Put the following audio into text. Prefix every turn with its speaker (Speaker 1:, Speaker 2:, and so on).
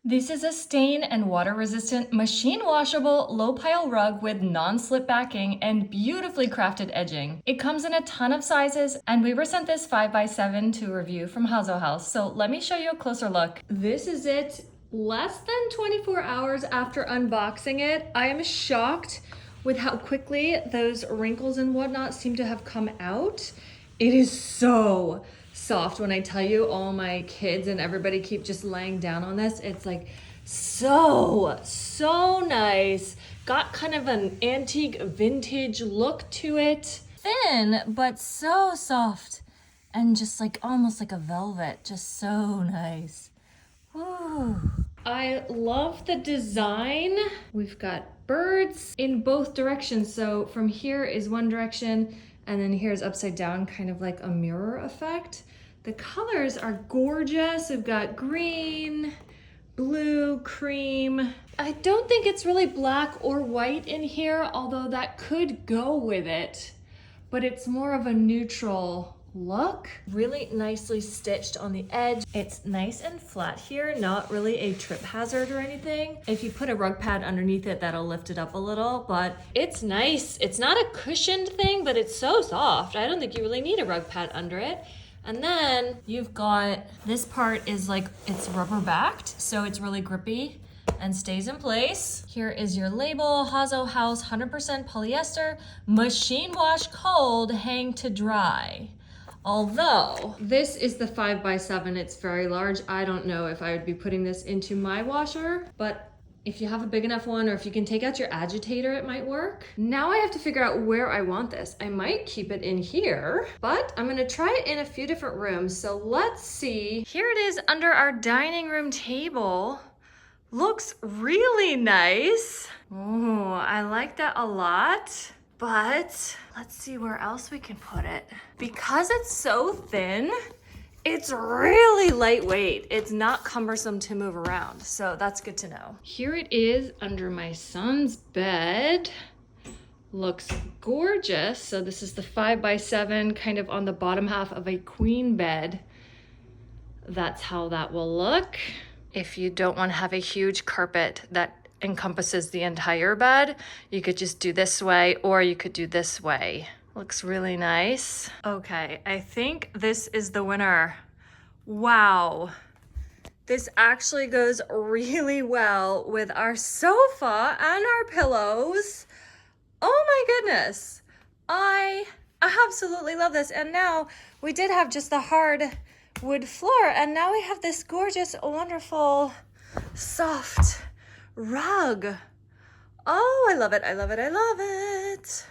Speaker 1: This is a stain and water resistant machine washable low pile rug with non-slip backing and beautifully crafted edging. It comes in a ton of sizes and we were sent this 5x7 to review from Hazo Haus. So let me show you a closer look. This is it less than 24 hours after unboxing it. I am shocked with how quickly those wrinkles and whatnot seem to have come out. It is so soft. When I tell you, all my kids and everybody keep just laying down on this. It's like so nice. Got kind of an antique vintage look to it. Thin, but so soft and just like almost like a velvet. Just so nice. Woo. I love the design. We've got birds in both directions. So from here is one direction, and then here's upside down, kind of like a mirror effect. The colors are gorgeous. We've got green, blue, cream. I don't think it's really black or white in here, although that could go with it, but it's more of a neutral look. Really nicely stitched on the edge. It's nice and flat here, not really a trip hazard or anything. If you put a rug pad underneath it, that'll lift it up a little, but it's nice. It's not a cushioned thing, but it's so soft. I don't think you really need a rug pad under it. And then you've got, this part is like, it's rubber backed, so it's really grippy and stays in place. Here is your label, Hazo Haus 100% polyester, machine wash cold, hang to dry. Although this is the 5x7, it's very large. I don't know if I would be putting this into my washer, but if you have a big enough one, or if you can take out your agitator, it might work. Now I have to figure out where I want this. I might keep it in here, but I'm gonna try it in a few different rooms. So let's see. Here it is under our dining room table. Looks really nice. Oh, I like that a lot. But let's see where else we can put it. Because it's so thin, it's really lightweight. It's not cumbersome to move around, so that's good to know. Here it is under my son's bed. Looks gorgeous. So this is the 5x7, kind of on the bottom half of a queen bed. That's how that will look. If you don't want to have a huge carpet that encompasses the entire bed, you could just do this way, or you could do this way. Looks really nice. Okay, I think this is the winner. Wow. This actually goes really well with our sofa and our pillows. Oh my goodness. I absolutely love this. And now we did have just the hard wood floor, and now we have this gorgeous, wonderful, soft rug. Oh, I love it. I love it. I love it.